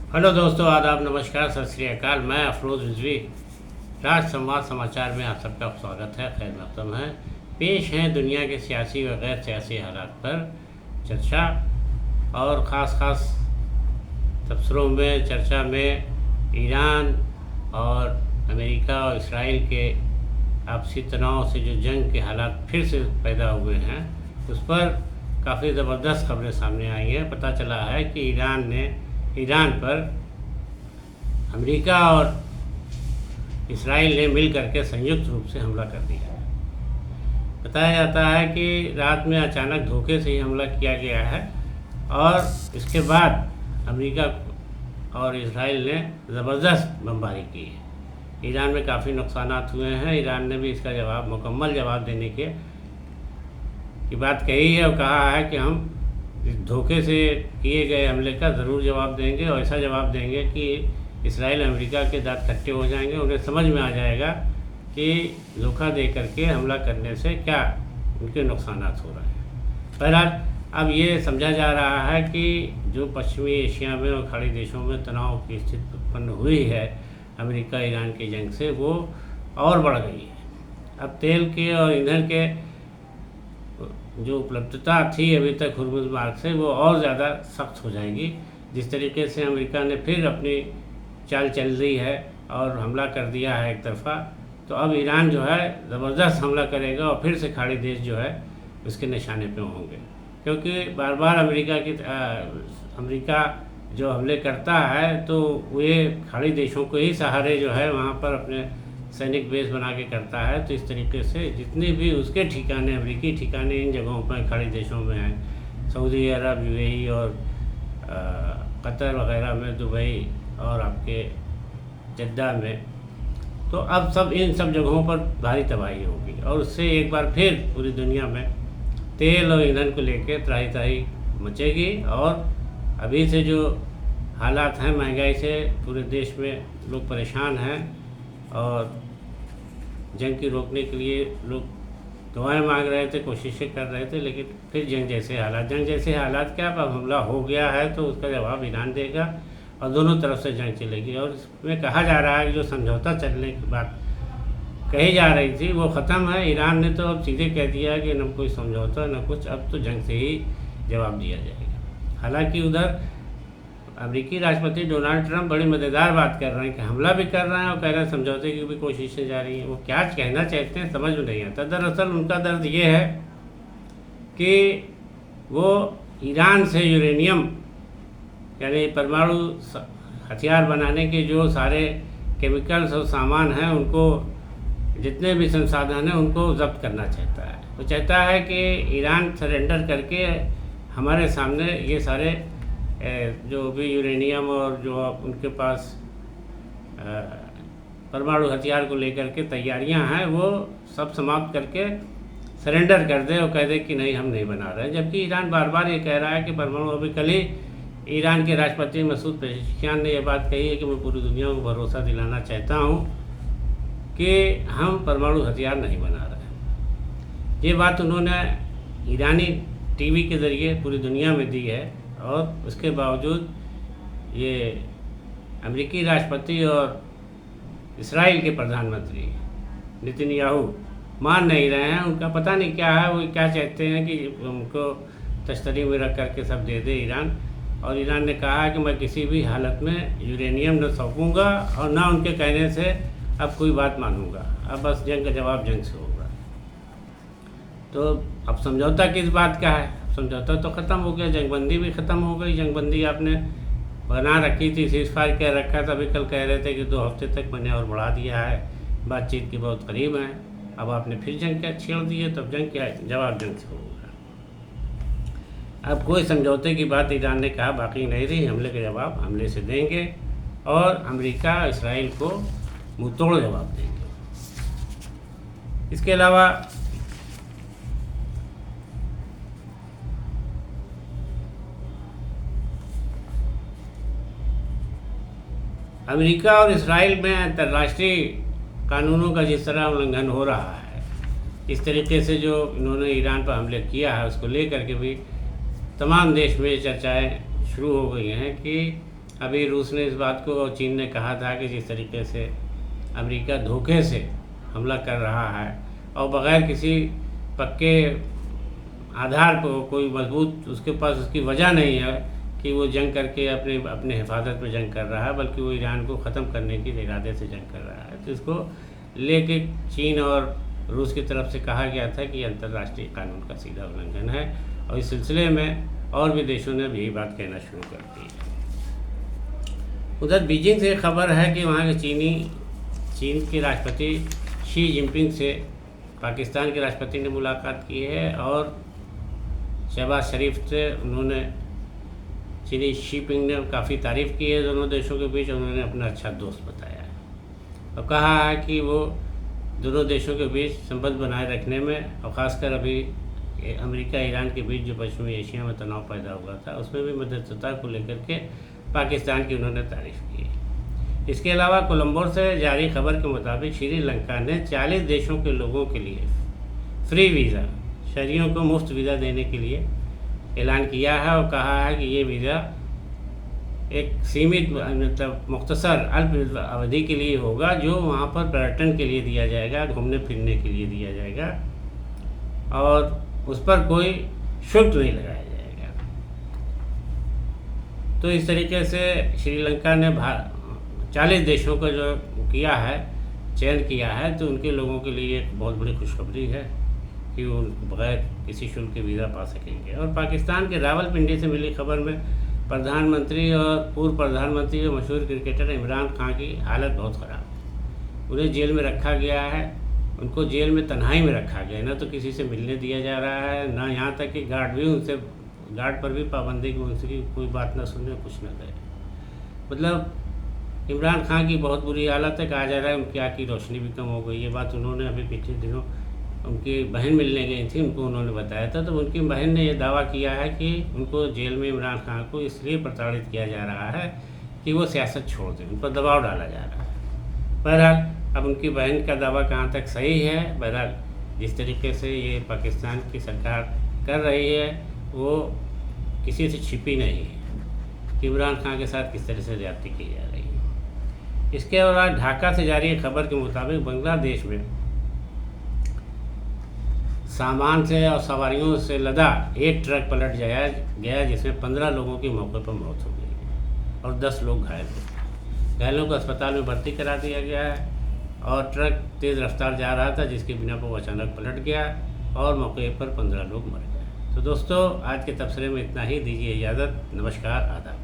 Hello दोस्तों, आदाब, नमस्कार, सत श्री अकाल। मैं अफरोज़ रिजवी, राष्ट्र संवाद समाचार में आप सबका स्वागत है, खैर मकदम है। पेश हैं दुनिया के सियासी व गैर सियासी हालात पर चर्चा और ख़ास तबसरों में चर्चा में ईरान और अमेरिका और इसराइल के आपसी तनाव से जो जंग के हालात फिर से पैदा हुए हैं, उस पर काफ़ी ज़बरदस्त खबरें सामने आई हैं। पता चला है कि ईरान पर अमेरिका और इसराइल ने मिल करके संयुक्त रूप से हमला कर दिया है। बताया जाता है कि रात में अचानक धोखे से ही हमला किया गया है और इसके बाद अमेरिका और इसराइल ने ज़बरदस्त बमबारी की है। ईरान में काफ़ी नुकसान हुए हैं। ईरान ने भी इसका मुकम्मल जवाब देने की बात कही है और कहा है कि हम इस धोखे से किए गए हमले का ज़रूर जवाब देंगे और ऐसा जवाब देंगे कि इसराइल अमेरिका के दांत खट्टे हो जाएंगे। उन्हें समझ में आ जाएगा कि धोखा दे करके हमला करने से क्या उनके नुकसान हो रहे हैं। बहरहाल अब ये समझा जा रहा है कि जो पश्चिमी एशिया में और खाड़ी देशों में तनाव की स्थिति उत्पन्न हुई है अमेरिका ईरान की जंग से, वो और बढ़ गई है। अब तेल के और ईंधन के जो उपलब्धता थी अभी तक हुर्मुज़ मार्ग से, वो और ज़्यादा सख्त हो जाएगी। जिस तरीके से अमेरिका ने फिर अपनी चाल चल रही है और हमला कर दिया है एक तरफा, तो अब ईरान जो है ज़बरदस्त हमला करेगा और फिर से खाड़ी देश जो है उसके निशाने पे होंगे, क्योंकि बार बार अमेरिका जो हमले करता है तो वे खाड़ी देशों को ही सहारे जो है वहाँ पर अपने सैनिक बेस बना के करता है। तो इस तरीके से जितने भी उसके ठिकाने, अमेरिकी ठिकाने इन जगहों पर खाड़ी देशों में हैं, सऊदी अरब, यूएई और कतर वगैरह में, दुबई और आपके जद्दा में, तो अब इन सब जगहों पर भारी तबाही होगी और उससे एक बार फिर पूरी दुनिया में तेल और ईंधन को लेकर त्राही मचेगी। और अभी से जो हालात हैं महंगाई से, पूरे देश में लोग परेशान हैं और जंग की रोकने के लिए लोग दुआएं मांग रहे थे, कोशिशें कर रहे थे, लेकिन फिर जंग जैसे हालात क्या, अब हमला हो गया है तो उसका जवाब ईरान देगा और दोनों तरफ से जंग चलेगी। और इसमें कहा जा रहा है कि जो समझौता चलने की बात कही जा रही थी वो ख़त्म है। ईरान ने तो अब सीधे कह दिया कि न कोई समझौता न कुछ, अब तो जंग से ही जवाब दिया जाएगा। हालांकि उधर अमेरिकी राष्ट्रपति डोनाल्ड ट्रंप बड़ी मज़ेदार बात कर रहे हैं कि हमला भी कर रहे हैं और कह रहे हैं समझौते की भी कोशिशें जारी हैं। वो क्या कहना चाहते हैं समझ में नहीं आता। दरअसल उनका दर्द ये है कि वो ईरान से यूरेनियम यानी परमाणु हथियार बनाने के जो सारे केमिकल्स और सामान हैं, उनको जितने भी संसाधन हैं उनको जब्त करना चाहता है। वो चाहता है कि ईरान सरेंडर करके हमारे सामने ये सारे जो भी यूरेनियम और जो उनके पास परमाणु हथियार को लेकर के तैयारियां हैं, वो सब समाप्त करके सरेंडर कर दे और कह दे कि नहीं, हम नहीं बना रहे। जबकि ईरान बार बार ये कह रहा है कि परमाणु, अभी कल ही ईरान के राष्ट्रपति मसूद पेज़ेश्कियान ने यह बात कही है कि मैं पूरी दुनिया को भरोसा दिलाना चाहता हूँ कि हम परमाणु हथियार नहीं बना रहे। ये बात उन्होंने ईरानी टीवी के ज़रिए पूरी दुनिया में दी है और उसके बावजूद ये अमेरिकी राष्ट्रपति और इसराइल के प्रधानमंत्री नेतन्याहू मान नहीं रहे हैं। उनका पता नहीं क्या है, वो क्या चाहते हैं कि उनको तश्तरी में रख करके सब दे दे ईरान। और ईरान ने कहा है कि मैं किसी भी हालत में यूरेनियम न सौंपूंगा और ना उनके कहने से अब कोई बात मानूंगा। अब बस जंग का जवाब जंग से होगा। तो अब समझौता किस बात का है? समझौता तो ख़त्म हो गया, जंगबंदी भी ख़त्म हो गई। जंगबंदी आपने बना रखी थी, सीज़फायर कह रखा था, अभी कल कह रहे थे कि 2 हफ्ते तक मैंने और बढ़ा दिया है, बातचीत की बहुत करीब है। अब आपने फिर जंग क्या छेड़ दी है, तब जंग क्या है? जवाब जंग से होगा। अब कोई समझौते की बात ईरान ने कहा बाकी नहीं रही। हमले के जवाब हमले से देंगे और अमेरिका इसराइल को मुँह तोड़ जवाब देंगे। इसके अलावा अमेरिका और इसराइल में अंतर्राष्ट्रीय कानूनों का जिस तरह उल्लंघन हो रहा है, इस तरीके से जो इन्होंने ईरान पर हमले किया है, उसको लेकर के भी तमाम देश में चर्चाएं शुरू हो गई हैं कि अभी रूस ने इस बात को, चीन ने कहा था कि जिस तरीके से अमेरिका धोखे से हमला कर रहा है और बग़ैर किसी पक्के आधार पर, कोई मजबूत उसके पास उसकी वजह नहीं है कि वो जंग करके अपने हिफाजत में जंग कर रहा है, बल्कि वो ईरान को ख़त्म करने के इरादे से जंग कर रहा है। तो इसको लेके चीन और रूस की तरफ से कहा गया था कि अंतर्राष्ट्रीय कानून का सीधा उल्लंघन है, और इस सिलसिले में और भी देशों ने भी यही बात कहना शुरू कर दी है। उधर बीजिंग से खबर है कि वहाँ के चीन के राष्ट्रपति शी जिनपिंग से पाकिस्तान के राष्ट्रपति ने मुलाकात की है, और शहबाज शरीफ से उन्होंने, चीनी शी जिनपिंग ने काफ़ी तारीफ़ की है दोनों देशों के बीच। उन्होंने अपना अच्छा दोस्त बताया है और कहा है कि वो दोनों देशों के बीच संबंध बनाए रखने में, और ख़ासकर अभी अमेरिका ईरान के बीच जो पश्चिमी एशिया में तनाव पैदा हुआ था, उसमें भी मध्यस्थता को लेकर के पाकिस्तान की उन्होंने तारीफ़ की। इसके अलावा कोलंबो से जारी खबर के मुताबिक श्रीलंका ने 40 देशों के लोगों के लिए फ्री वीज़ा, शहरियों को मुफ्त वीज़ा देने के लिए ऐलान किया है, और कहा है कि ये वीज़ा एक सीमित, मतलब मुख्तसर अल्प अवधि के लिए होगा, जो वहाँ पर पर्यटन के लिए दिया जाएगा, घूमने फिरने के लिए दिया जाएगा, और उस पर कोई शुल्क नहीं लगाया जाएगा। तो इस तरीके से श्रीलंका ने 40 देशों का जो किया है, चयन किया है, तो उनके लोगों के लिए एक बहुत बड़ी खुशखबरी है कि वो बगैर किसी शुल्क के वीज़ा पा सकेंगे। और पाकिस्तान के रावलपिंडी से मिली खबर में प्रधानमंत्री और पूर्व प्रधानमंत्री और मशहूर क्रिकेटर इमरान खान की हालत बहुत ख़राब है। उन्हें जेल में रखा गया है, उनको जेल में तन्हाई में रखा गया है, ना तो किसी से मिलने दिया जा रहा है, ना यहाँ तक कि गार्ड पर भी पाबंदी की, उनसे कोई बात ना सुने, कुछ ना करे। मतलब इमरान खान की बहुत बुरी हालत है। कहा जा रहा है उनकी आँख की रोशनी भी कम हो गई। ये बात उन्होंने अभी पिछले दिनों उनकी बहन मिलने गई थी, उनको उन्होंने बताया था, तो उनकी बहन ने यह दावा किया है कि उनको जेल में इमरान खान को इसलिए प्रताड़ित किया जा रहा है कि वो सियासत छोड़ दें, उन पर दबाव डाला जा रहा है। बहरहाल अब उनकी बहन का दावा कहाँ तक सही है, बहरहाल जिस तरीके से ये पाकिस्तान की सरकार कर रही है वो किसी से छिपी नहीं है कि इमरान खान के साथ किस तरह से ज्यादती की जा रही है। इसके अलावा ढाका से जारी खबर के मुताबिक बांग्लादेश में सामान से और सवारियों से लदा एक ट्रक पलट गया जिसमें 15 लोगों की मौके पर मौत हो गई और 10 लोग घायल हुए। घायलों को अस्पताल में भर्ती करा दिया गया है और ट्रक तेज़ रफ्तार जा रहा था जिसके बिना पर वो अचानक पलट गया और मौके पर 15 लोग मर गए। तो दोस्तों आज के तबसरे में इतना ही, दीजिए इजाज़त। नमस्कार, आदाब।